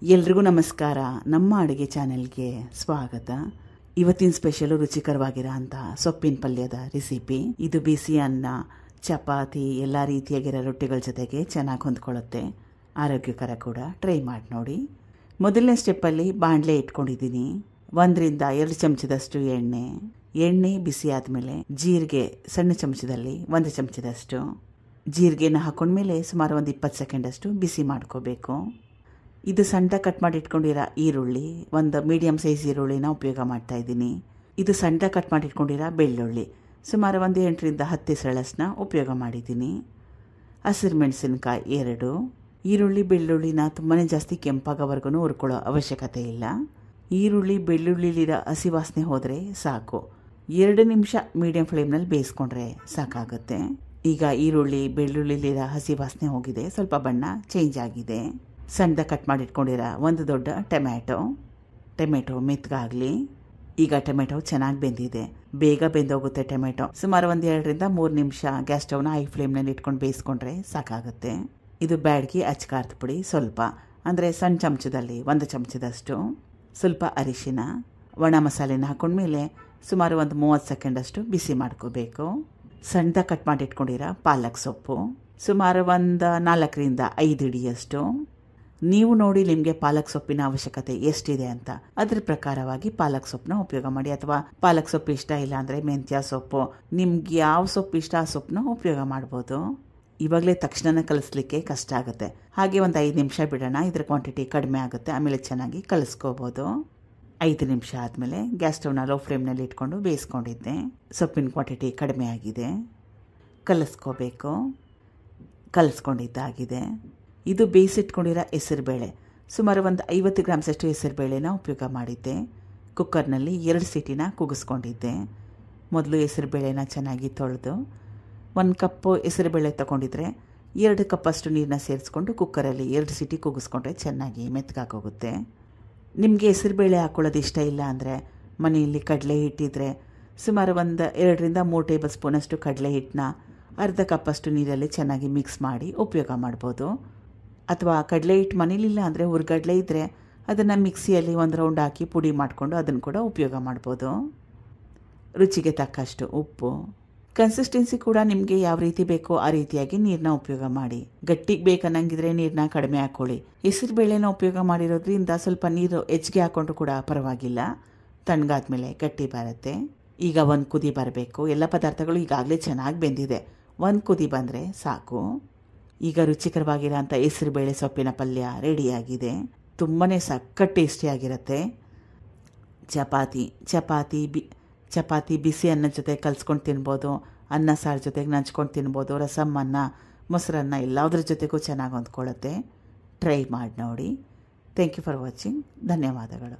ಎಲ್ರಿಗೂ ನಮಸ್ಕಾರ. ನಮ್ಮ ಅಡುಗೆ ಚಾನೆಲ್ಗೆ ಸ್ವಾಗತ. ಇವತ್ತಿನ ಸ್ಪೆಷಲು ರುಚಿಕರವಾಗಿರೋ ಅಂತ ಸೊಪ್ಪಿನ ಪಲ್ಯದ ರೆಸಿಪಿ. ಇದು ಬಿಸಿ ಅನ್ನ, ಚಪಾತಿ, ಎಲ್ಲ ರೀತಿಯಾಗಿರೋ ರೊಟ್ಟಿಗಳ ಜೊತೆಗೆ ಚೆನ್ನಾಗಿ ಹೊಂದ್ಕೊಳ್ಳುತ್ತೆ. ಆರೋಗ್ಯಕರ ಕೂಡ. ಟ್ರೈ ಮಾಡಿ ನೋಡಿ. ಮೊದಲನೇ ಸ್ಟೆಪ್ಪಲ್ಲಿ ಬಾಣಲೆ ಇಟ್ಕೊಂಡಿದ್ದೀನಿ. 1 ರಿಂದ 2 ಚಮಚದಷ್ಟು ಎಣ್ಣೆ ಬಿಸಿ ಆದಮೇಲೆ ಜೀರಿಗೆ ಸಣ್ಣ ಚಮಚದಲ್ಲಿ 1 ಚಮಚದಷ್ಟು ಜೀರಿಗೆನ ಹಾಕೊಂಡ್ಮೇಲೆ ಸುಮಾರು ಒಂದು 20 ಸೆಕೆಂಡಷ್ಟು ಬಿಸಿ ಮಾಡ್ಕೋಬೇಕು. ಇದು ಸಣ್ಣ ಕಟ್ ಮಾಡಿ ಇಟ್ಕೊಂಡಿರೋ ಈರುಳ್ಳಿ, ಒಂದು ಮೀಡಿಯಂ ಸೈಜ್ ಈರುಳ್ಳಿನ ಉಪಯೋಗ ಮಾಡ್ತಾ ಇದ್ದೀನಿ. ಇದು ಸಣ್ಣ ಕಟ್ ಮಾಡಿ ಇಟ್ಕೊಂಡಿರೋ ಬೆಳ್ಳುಳ್ಳಿ, ಸುಮಾರು ಒಂದು 8 ರಿಂದ 10 ಎಸಳಷ್ಟನ್ನ ಉಪಯೋಗ ಮಾಡಿದ್ದೀನಿ. ಹಸಿರು ಮೆಣಸಿನಕಾಯಿ 2. ಈರುಳ್ಳಿ ಬೆಳ್ಳುಳ್ಳಿನ ತುಂಬಾ ಜಾಸ್ತಿ ಕೆಂಪಾಗೋವರೆಗೂ ಹುರ್ಕೊಳ್ಳೋ ಅವಶ್ಯಕತೆ ಇಲ್ಲ. ಈರುಳ್ಳಿ ಬೆಳ್ಳುಳ್ಳಿಲಿರೋ ಹಸಿ ವಾಸನೆ ಹೋದರೆ ಸಾಕು. 2 ನಿಮಿಷ ಮೀಡಿಯಂ ಫ್ಲೇಮ್ನಲ್ಲಿ ಬೇಯಿಸ್ಕೊಂಡ್ರೆ ಸಾಕಾಗುತ್ತೆ. ಈಗ ಈರುಳ್ಳಿ ಬೆಳ್ಳುಳ್ಳಿಲಿರೋ ಹಸಿ ವಾಸನೆ ಹೋಗಿದೆ, ಸ್ವಲ್ಪ ಬಣ್ಣ ಚೇಂಜ್ ಆಗಿದೆ. ಸಣ್ಣದ ಕಟ್ ಮಾಡಿ ಇಟ್ಕೊಂಡಿರೋ ಒಂದು ದೊಡ್ಡ ಟೊಮೆಟೊ ಮೆತ್ತಗಾಗಲಿ. ಈಗ ಟೊಮೆಟೊ ಚೆನ್ನಾಗಿ ಬೆಂದಿದೆ, ಬೇಗ ಬೆಂದೋಗುತ್ತೆ ಟೊಮೆಟೊ. ಸುಮಾರು ಒಂದು 2 ರಿಂದ 3 ನಿಮಿಷ ಗ್ಯಾಸ್ ಸ್ಟವ್ನ ಹೈ ಫ್ಲೇಮ್ನಲ್ಲಿ ಇಟ್ಕೊಂಡು ಬೇಯಿಸ್ಕೊಂಡ್ರೆ ಸಾಕಾಗುತ್ತೆ. ಇದು ಬ್ಯಾಡಗಿ ಅಚ್ಕಾರದ ಪುಡಿ ಸ್ವಲ್ಪ, ಅಂದರೆ ಸಣ್ಣ ಚಮಚದಲ್ಲಿ 1 ಚಮಚದಷ್ಟು. ಸ್ವಲ್ಪ ಅರಿಶಿನ, ಒಣ ಮಸಾಲೆನ ಹಾಕೊಂಡ್ಮೇಲೆ ಸುಮಾರು ಒಂದು 30 ಸೆಕೆಂಡಷ್ಟು ಬಿಸಿ ಮಾಡ್ಕೋಬೇಕು. ಸಣ್ಣದ ಕಟ್ ಮಾಡಿ ಇಟ್ಕೊಂಡಿರೋ ಪಾಲಕ್ ಸೊಪ್ಪು, ಸುಮಾರು ಒಂದು 4 ರಿಂದ 5 ಹಿಡಿಯಷ್ಟು. ನೀವು ನೋಡಿ ನಿಮಗೆ ಪಾಲಕ್ ಸೊಪ್ಪಿನ ಅವಶ್ಯಕತೆ ಎಷ್ಟಿದೆ ಅಂತ, ಅದ್ರ ಪ್ರಕಾರವಾಗಿ ಪಾಲಕ್ ಸೊಪ್ಪನ್ನ ಉಪಯೋಗ ಮಾಡಿ. ಅಥವಾ ಪಾಲಕ್ ಸೊಪ್ಪು ಇಷ್ಟ ಇಲ್ಲ ಅಂದರೆ ಮೆಂತ್ಯ ಸೊಪ್ಪು, ನಿಮ್ಗೆ ಯಾವ ಸೊಪ್ಪು ಇಷ್ಟ ಆ ಸೊಪ್ಪನ್ನ ಉಪಯೋಗ ಮಾಡ್ಬೋದು. ಇವಾಗಲೇ ತಕ್ಷಣ ಕಲಿಸ್ಲಿಕ್ಕೆ ಕಷ್ಟ ಆಗುತ್ತೆ. ಹಾಗೆ ಒಂದು 5 ನಿಮಿಷ ಬಿಡೋಣ, ಇದ್ರ ಕ್ವಾಂಟಿಟಿ ಕಡಿಮೆ ಆಗುತ್ತೆ, ಆಮೇಲೆ ಚೆನ್ನಾಗಿ ಕಲಿಸ್ಕೋಬೋದು. 5 ನಿಮಿಷ ಆದಮೇಲೆ ಗ್ಯಾಸ್ ಸ್ಟವ್ನ ಲೋ ಫ್ಲೇಮ್ನಲ್ಲಿ ಇಟ್ಕೊಂಡು ಬೇಯಿಸ್ಕೊಂಡಿದ್ದೆ. ಸೊಪ್ಪಿನ ಕ್ವಾಂಟಿಟಿ ಕಡಿಮೆ ಆಗಿದೆ, ಕಲಿಸ್ಕೊಂಡಿದ್ದಾಗಿದೆ. ಇದು ಬೇಯಿಸಿಟ್ಕೊಂಡಿರೋ ಹೆಸರುಬೇಳೆ, ಸುಮಾರು ಒಂದು 50 ಗ್ರಾಮ್ಸಷ್ಟು ಹೆಸರುಬೇಳೆನ ಉಪಯೋಗ ಮಾಡಿದ್ದೆ. ಕುಕ್ಕರ್ನಲ್ಲಿ 2 ಸೀಟಿನ ಕೂಗಿಸ್ಕೊಂಡಿದ್ದೆ. ಮೊದಲು ಹೆಸರುಬೇಳೆನ ಚೆನ್ನಾಗಿ ತೊಳೆದು 1 ಕಪ್ಪು ಹೆಸರುಬೇಳೆ ತೊಗೊಂಡಿದ್ರೆ 2 ಕಪ್ಪಷ್ಟು ನೀರನ್ನ ಸೇರಿಸ್ಕೊಂಡು ಕುಕ್ಕರಲ್ಲಿ 2 ಸೀಟಿ ಕೂಗಿಸ್ಕೊಂಡ್ರೆ ಚೆನ್ನಾಗಿ ಮೆತ್ತಗಾಗೋಗುತ್ತೆ. ನಿಮಗೆ ಹೆಸರುಬೇಳೆ ಹಾಕ್ಕೊಳ್ಳೋದು ಇಷ್ಟ ಇಲ್ಲ ಅಂದರೆ ಮನೆಯಲ್ಲಿ ಕಡಲೆ ಹಿಟ್ಟಿದ್ರೆ ಸುಮಾರು ಒಂದು 2 ರಿಂದ 3 ಟೇಬಲ್ ಸ್ಪೂನಷ್ಟು ಕಡಲೆ ಹಿಟ್ಟನ್ನ ಅರ್ಧ ಕಪ್ಪಷ್ಟು ನೀರಲ್ಲಿ ಚೆನ್ನಾಗಿ ಮಿಕ್ಸ್ ಮಾಡಿ ಉಪಯೋಗ ಮಾಡ್ಬೋದು. ಅಥವಾ ಕಡಲೆ ಹಿಟ್ಟು ಮನೇಲಿಲ್ಲ ಅಂದರೆ ಹುರ್ಗಡ್ಲೆ ಇದ್ದರೆ ಅದನ್ನು ಮಿಕ್ಸಿಯಲ್ಲಿ 1 ರೌಂಡ್ ಹಾಕಿ ಪುಡಿ ಮಾಡಿಕೊಂಡು ಅದನ್ನು ಕೂಡ ಉಪಯೋಗ ಮಾಡ್ಬೋದು. ರುಚಿಗೆ ತಕ್ಕಷ್ಟು ಉಪ್ಪು. ಕನ್ಸಿಸ್ಟೆನ್ಸಿ ಕೂಡ ನಿಮಗೆ ಯಾವ ರೀತಿ ಬೇಕೋ ಆ ರೀತಿಯಾಗಿ ನೀರನ್ನ ಉಪಯೋಗ ಮಾಡಿ. ಗಟ್ಟಿಗೆ ಬೇಕನ್ನಂಗಿದ್ರೆ ನೀರನ್ನ ಕಡಿಮೆ ಹಾಕ್ಕೊಳ್ಳಿ. ಹೆಸರುಬೇಳೆನ ಉಪಯೋಗ ಮಾಡಿರೋದ್ರಿಂದ ಸ್ವಲ್ಪ ನೀರು ಹೆಚ್ಚಿಗೆ ಹಾಕ್ಕೊಂಡ್ರು ಕೂಡ ಪರವಾಗಿಲ್ಲ, ತಣ್ಣಗಾದ್ಮೇಲೆ ಗಟ್ಟಿ ಬರುತ್ತೆ. ಈಗ 1 ಕುದಿ ಬರಬೇಕು. ಎಲ್ಲ ಪದಾರ್ಥಗಳು ಈಗಾಗಲೇ ಚೆನ್ನಾಗಿ ಬೆಂದಿದೆ, 1 ಕುದಿ ಬಂದರೆ ಸಾಕು. ಈಗ ರುಚಿಕರವಾಗಿರೋ ಅಂಥ ಹೆಸರುಬೇಳೆ ಸೊಪ್ಪಿನ ಪಲ್ಯ ರೆಡಿಯಾಗಿದೆ. ತುಂಬಾ ಸಖತ್ ಟೇಸ್ಟಿಯಾಗಿರುತ್ತೆ. ಚಪಾತಿ ಬಿಸಿ ಅನ್ನದ ಜೊತೆ ಕಲಿಸ್ಕೊಂಡು ತಿನ್ಬೋದು, ಅನ್ನ ಸಾರು ಜೊತೆಗೆ ನಂಚ್ಕೊಂಡು ತಿನ್ಬೋದು, ರಸಮ್ ಅನ್ನ, ಮೊಸರನ್ನ ಎಲ್ಲದ್ರ ಜೊತೆಗೂ ಚೆನ್ನಾಗಿ ಹೊಂದ್ಕೊಳ್ಳುತ್ತೆ. ಟ್ರೈ ಮಾಡಿ ನೋಡಿ. Thank you for watching. ಧನ್ಯವಾದಗಳು.